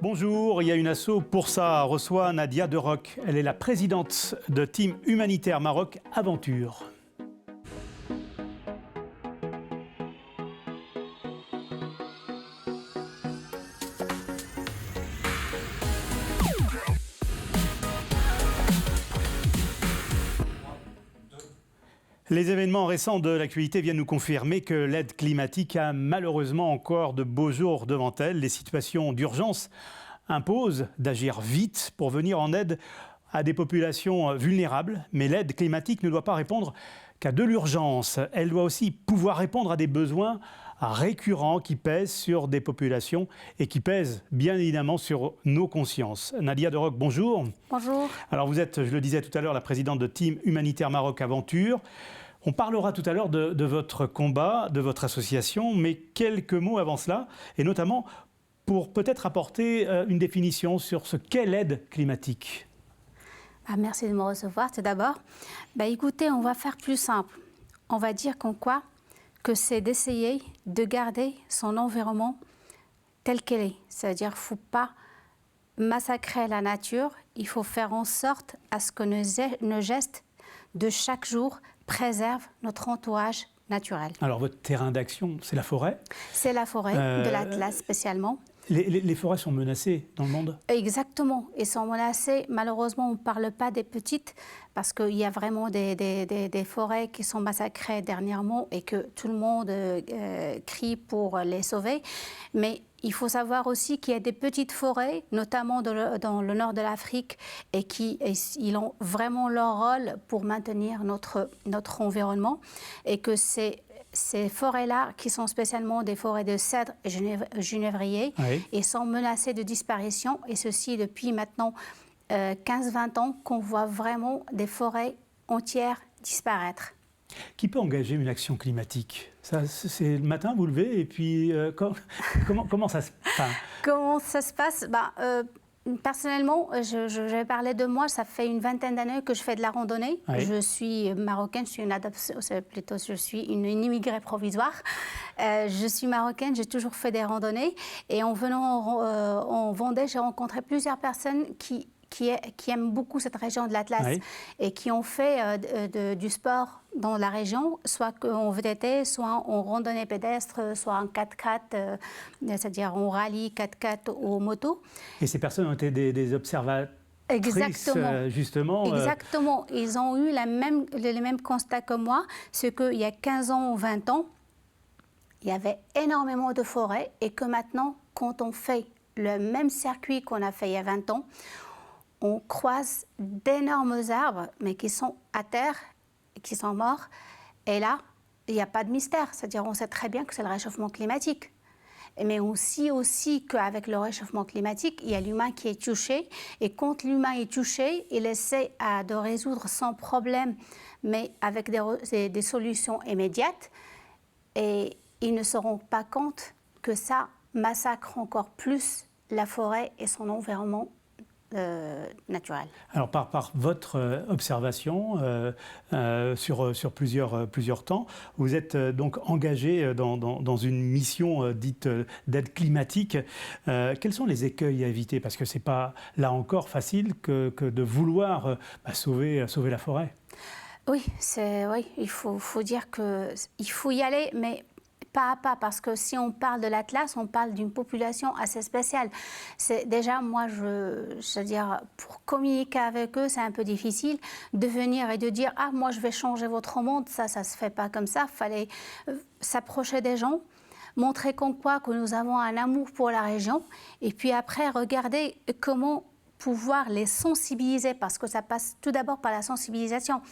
Bonjour, il y a une asso pour ça, reçoit Nadia Deroc. Elle est la présidente de Team Humanitaire Maroc Aventure. Les événements récents de l'actualité viennent nous confirmer que l'aide climatique a malheureusement encore de beaux jours devant elle. Les situations d'urgence imposent d'agir vite pour venir en aide à des populations vulnérables. Mais l'aide climatique ne doit pas répondre qu'à de l'urgence. Elle doit aussi pouvoir répondre à des besoins récurrents qui pèsent sur des populations et qui pèsent bien évidemment sur nos consciences. Nadia Deroc, bonjour. Bonjour. Alors vous êtes, je le disais tout à l'heure, la présidente de Team Humanitaire Maroc Aventure. On parlera tout à l'heure de votre combat, de votre association, mais quelques mots avant cela, et notamment pour peut-être apporter une définition sur ce qu'est l'aide climatique. Merci de me recevoir tout d'abord. Écoutez, on va faire plus simple. On va dire que c'est d'essayer de garder son environnement tel qu'elle est. C'est-à-dire qu'il ne faut pas massacrer la nature, il faut faire en sorte à ce que nos gestes de chaque jour préservent notre entourage naturel. Alors votre terrain d'action, c'est la forêt ? C'est la forêt, de l'Atlas spécialement. Les forêts sont menacées dans le monde ? Exactement, elles sont menacées. Malheureusement, on ne parle pas des petites parce qu'il y a vraiment des forêts qui sont massacrées dernièrement et que tout le monde crie pour les sauver. Mais il faut savoir aussi qu'il y a des petites forêts, notamment dans le nord de l'Afrique, et ils ont vraiment leur rôle pour maintenir notre environnement, et que ces forêts-là, qui sont spécialement des forêts de cèdre et genévrier, oui, et sont menacées de disparition, et ceci depuis maintenant 15-20 ans, qu'on voit vraiment des forêts entières disparaître. Qui peut engager une action climatique ? Ça, c'est le matin, vous levez, et puis comment ça se passe ? Comment ça se passe ? Personnellement, je vais parler de moi. Ça fait une vingtaine d'années que je fais de la randonnée. Oui. Je suis marocaine, je suis une immigrée provisoire. Je suis marocaine, j'ai toujours fait des randonnées. Et en venant en Vendée, j'ai rencontré plusieurs personnes qui aiment beaucoup cette région de l'Atlas, oui, et qui ont fait du sport dans la région, soit en VTT, soit en randonnée pédestre, soit en 4x4, c'est-à-dire en rallye 4x4 ou moto. Et ces personnes ont été des observatrices, exactement, justement. Exactement. Ils ont eu les mêmes constats que moi, c'est qu'il y a 15 ans ou 20 ans, il y avait énormément de forêts et que maintenant, quand on fait le même circuit qu'on a fait il y a 20 ans, on croise d'énormes arbres, mais qui sont à terre, qui sont morts. Et là, il n'y a pas de mystère. C'est-à-dire, on sait très bien que c'est le réchauffement climatique. Mais aussi qu'avec le réchauffement climatique, il y a l'humain qui est touché. Et quand l'humain est touché, il essaie de résoudre son problème, mais avec des solutions immédiates. Et ils ne se rendent pas compte que ça massacre encore plus la forêt et son environnement naturel. Alors par votre observation sur plusieurs temps, vous êtes donc engagé dans une mission dite d'aide climatique. Quels sont les écueils à éviter ? Parce que ce n'est pas, là encore, facile que de vouloir sauver la forêt. Oui, il faut dire qu'il faut y aller, mais pas à pas, parce que si on parle de l'Atlas, on parle d'une population assez spéciale. Déjà, moi, je veux dire, pour communiquer avec eux, c'est un peu difficile de venir et de dire « Ah, moi, je vais changer votre monde ». Ça se fait pas comme ça. Il fallait s'approcher des gens, montrer que nous avons un amour pour la région, et puis après, regarder comment pouvoir les sensibiliser, parce que ça passe tout d'abord par la sensibilisation.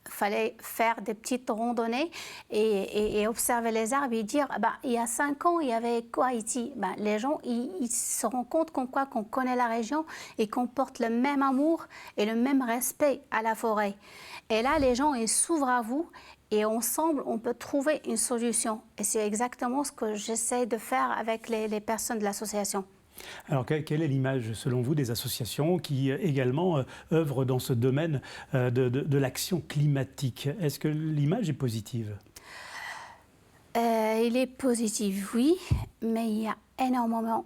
Il fallait faire des petites randonnées et observer les arbres et dire il y a 5 ans, il y avait quoi ici ? Les gens ils se rendent compte qu'on connaît la région et qu'on porte le même amour et le même respect à la forêt. Et là, les gens ils s'ouvrent à vous et ensemble, on peut trouver une solution. Et c'est exactement ce que j'essaie de faire avec les personnes de l'association. Alors, quelle est l'image, selon vous, des associations qui également œuvrent dans ce domaine de l'action climatique ? Est-ce que l'image est positive ? Il est positif, oui, mais il y a énormément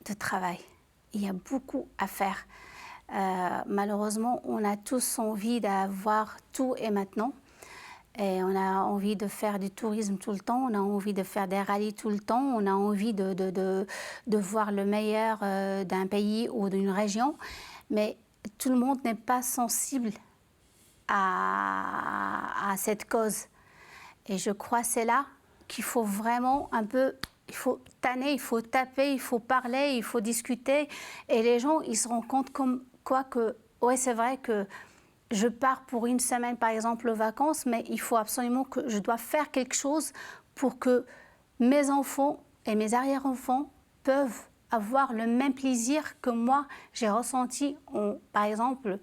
de travail. Il y a beaucoup à faire. Malheureusement, on a tous envie d'avoir tout et maintenant. Et on a envie de faire du tourisme tout le temps, on a envie de faire des rallyes tout le temps, on a envie de voir le meilleur d'un pays ou d'une région. Mais tout le monde n'est pas sensible à cette cause. Et je crois que c'est là qu'il faut vraiment un peu, il faut tanner, il faut taper, il faut parler, il faut discuter. Et les gens, ils se rendent compte comme quoi que, ouais, c'est vrai que je pars pour une semaine, par exemple, aux vacances, mais il faut absolument que je dois faire quelque chose pour que mes enfants et mes arrière-enfants peuvent avoir le même plaisir que moi, j'ai ressenti, par exemple,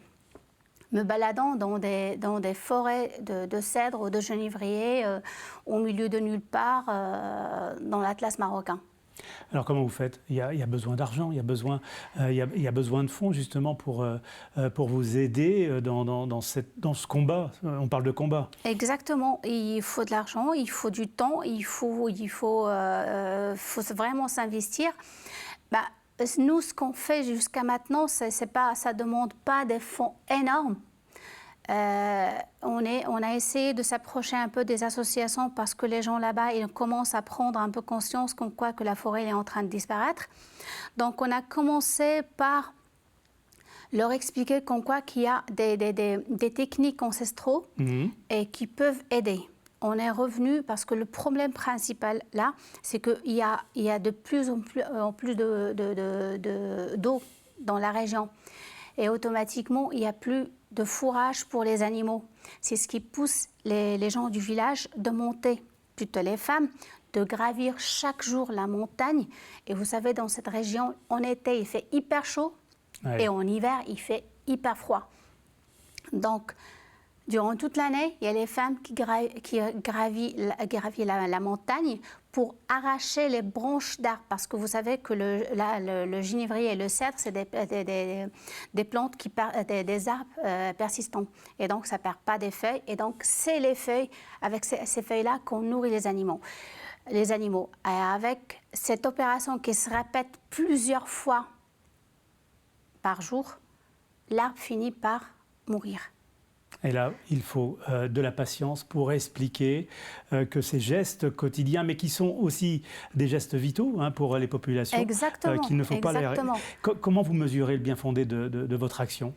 me baladant dans des forêts de cèdres ou de genévriers au milieu de nulle part dans l'Atlas marocain. Alors comment vous faites? Il y a besoin d'argent, il y a besoin de fonds justement pour vous aider dans ce combat. On parle de combat. Exactement. Il faut de l'argent, il faut du temps, il faut vraiment s'investir. Bah, nous, ce qu'on fait jusqu'à maintenant, ça ne demande pas des fonds énormes. On a essayé de s'approcher un peu des associations parce que les gens là-bas, ils commencent à prendre un peu conscience comme quoi que la forêt est en train de disparaître. Donc on a commencé par leur expliquer comme quoi qu'il y a des techniques ancestraux et qui peuvent aider. On est revenu parce que le problème principal là, c'est qu'il y a de plus en plus d'eau dans la région. Et automatiquement, il n'y a plus de fourrage pour les animaux. C'est ce qui pousse les gens du village de monter, plutôt les femmes, de gravir chaque jour la montagne. Et vous savez, dans cette région, en été, il fait hyper chaud et en hiver, il fait hyper froid. Donc, durant toute l'année, il y a les femmes qui gravissent la montagne pour arracher les branches d'arbres. Parce que vous savez que le genévrier et le cèdre, c'est des plantes, des arbres persistants. Et donc, ça ne perd pas des feuilles. Et donc, c'est les feuilles, avec ces feuilles-là, qu'on nourrit les animaux. Et avec cette opération qui se répète plusieurs fois par jour, l'arbre finit par mourir. Et là, il faut de la patience pour expliquer que ces gestes quotidiens, mais qui sont aussi des gestes vitaux pour les populations, qu'il ne faut pas les... Comment vous mesurez le bien fondé de votre action?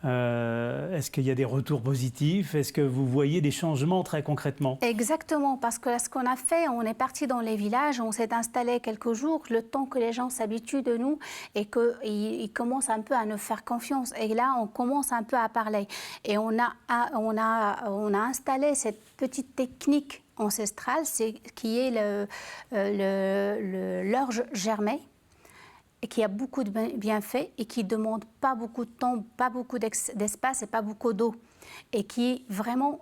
Est-ce qu'il y a des retours positifs? Est-ce que vous voyez des changements très concrètement? Exactement, parce que ce qu'on a fait, on est parti dans les villages, on s'est installé quelques jours, le temps que les gens s'habituent de nous et qu'ils commencent un peu à nous faire confiance. Et là, on commence un peu à parler. Et on a installé cette petite technique ancestrale, qui est l'orge germée, et qui a beaucoup de bienfaits et qui ne demande pas beaucoup de temps, pas beaucoup d'espace et pas beaucoup d'eau. Et qui est vraiment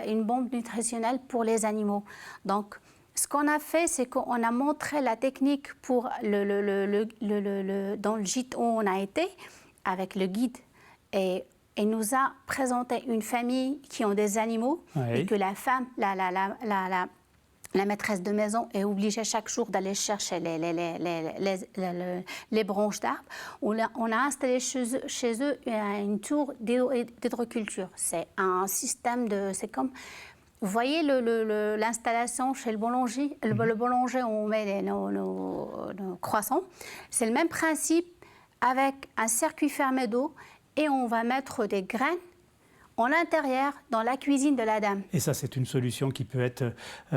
une bombe nutritionnelle pour les animaux. Donc, ce qu'on a fait, c'est qu'on a montré la technique pour dans le gîte où on a été, avec le guide. Et il nous a présenté une famille qui ont des animaux et que la femme, la maîtresse de maison est obligée chaque jour d'aller chercher les branches d'arbres. On a installé chez eux une tour d'hydroculture. C'est un système c'est comme... Vous voyez l'installation chez le boulanger. Le boulanger, on met nos croissants. C'est le même principe avec un circuit fermé d'eau et on va mettre des graines en l'intérieur, dans la cuisine de la dame. Et ça, c'est une solution qui peut être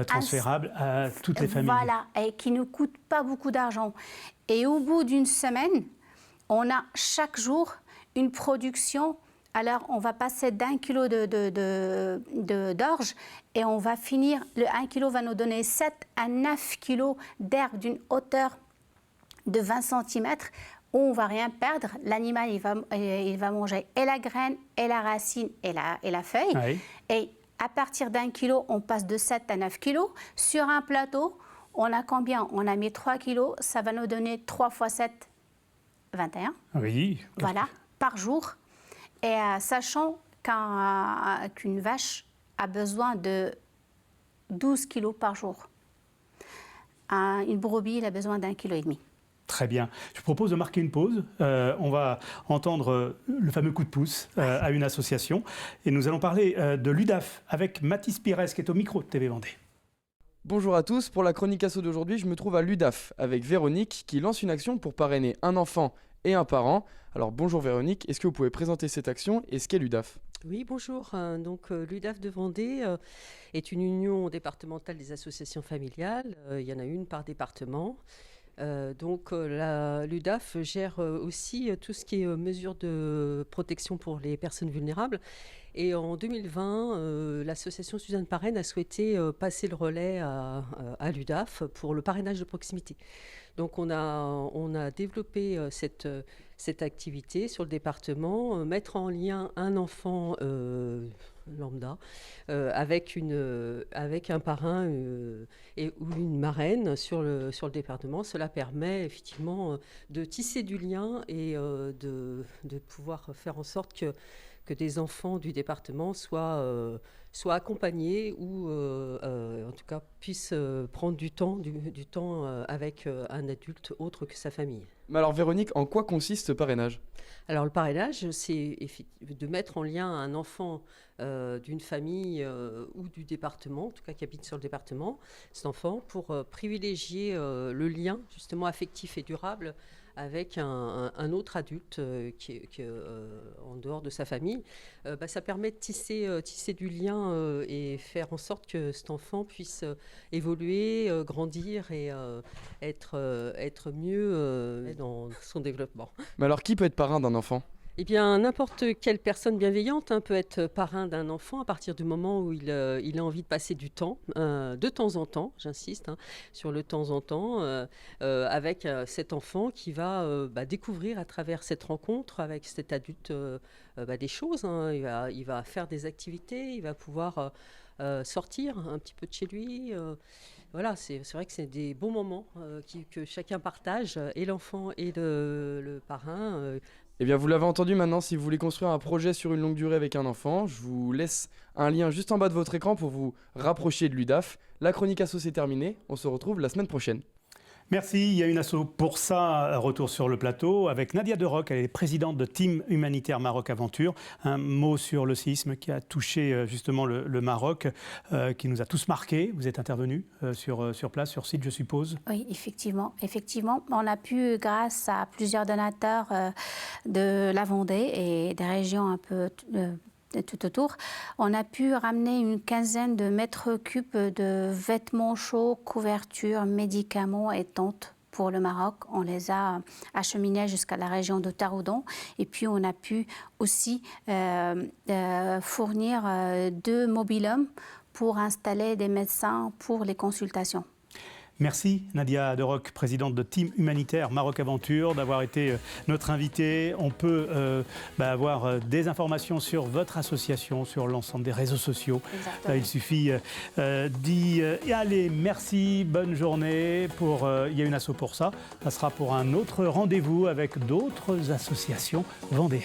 transférable à toutes les familles. Voilà, et qui ne coûte pas beaucoup d'argent. Et au bout d'une semaine, on a chaque jour une production. Alors, on va passer d'1 kilo d'orge et on va finir, le 1 kilo va nous donner 7 à 9 kilos d'herbe d'une hauteur de 20 cm. Où on ne va rien perdre, l'animal il va manger et la graine, et la racine, et la feuille. Oui. Et à partir d'1 kilo, on passe de 7 à 9 kilos. Sur un plateau, on a combien? On a mis 3 kilos, ça va nous donner 3 x 7, 21. Oui. Voilà, par jour. Et sachant qu'une vache a besoin de 12 kilos par jour. Une brebis, elle a besoin d'1,5 kg. Très bien. Je vous propose de marquer une pause. On va entendre le fameux coup de pouce à une association. Et nous allons parler de l'UDAF avec Mathis Pires qui est au micro de TV Vendée. Bonjour à tous, pour la chronique asso d'aujourd'hui, je me trouve à l'UDAF avec Véronique qui lance une action pour parrainer un enfant et un parent. Alors bonjour Véronique, est-ce que vous pouvez présenter cette action et ce qu'est l'UDAF ? Oui, bonjour. Donc l'UDAF de Vendée est une union départementale des associations familiales. Il y en a une par département. L'UDAF gère aussi tout ce qui est mesures de protection pour les personnes vulnérables. Et en 2020, l'association Suzanne Parraine a souhaité passer le relais à l'UDAF pour le parrainage de proximité. Donc on a développé cette activité sur le département, mettre en lien un enfant lambda avec un parrain ou une marraine sur le département. Cela permet effectivement de tisser du lien et de pouvoir faire en sorte que des enfants du département soient accompagnés ou en tout cas puissent prendre du temps avec un adulte autre que sa famille. Mais alors Véronique, en quoi consiste ce parrainage ? Alors le parrainage, c'est de mettre en lien un enfant d'une famille ou du département, en tout cas qui habite sur le département, cet enfant, pour privilégier le lien justement affectif et durable avec un autre adulte qui est en dehors de sa famille. Ça permet de tisser du lien et faire en sorte que cet enfant puisse évoluer, grandir et être mieux dans son développement. Mais alors qui peut être parrain d'un enfant ? Eh bien, n'importe quelle personne bienveillante peut être parrain d'un enfant à partir du moment où il a envie de passer du temps, de temps en temps, j'insiste, sur le temps en temps, avec cet enfant qui va découvrir à travers cette rencontre avec cet adulte des choses. Il va faire des activités, il va pouvoir sortir un petit peu de chez lui. Voilà, c'est vrai que c'est des bons moments que chacun partage, et l'enfant et le parrain. Eh bien, vous l'avez entendu maintenant, si vous voulez construire un projet sur une longue durée avec un enfant, je vous laisse un lien juste en bas de votre écran pour vous rapprocher de l'UDAF. La chronique asso c'est terminé, on se retrouve la semaine prochaine. Merci, il y a une asso pour ça, retour sur le plateau avec Nadia Deroc, elle est présidente de Team Humanitaire Maroc Aventure. Un mot sur le séisme qui a touché justement le Maroc, qui nous a tous marqués. Vous êtes intervenu sur place, sur site, je suppose. Oui, effectivement. On a pu, grâce à plusieurs donateurs de la Vendée et des régions un peu tout autour, on a pu ramener une quinzaine de mètres cubes de vêtements chauds, couvertures, médicaments et tentes pour le Maroc. On les a acheminés jusqu'à la région de Taroudant. Et puis, on a pu aussi fournir 2 mobil-hommes pour installer des médecins pour les consultations. Merci Nadia Deroc, présidente de Team Humanitaire Maroc Aventure, d'avoir été notre invitée. On peut avoir des informations sur votre association, sur l'ensemble des réseaux sociaux. Il suffit d'y aller. Merci, bonne journée. Il y a une asso pour ça. Ça sera pour un autre rendez-vous avec d'autres associations vendéennes.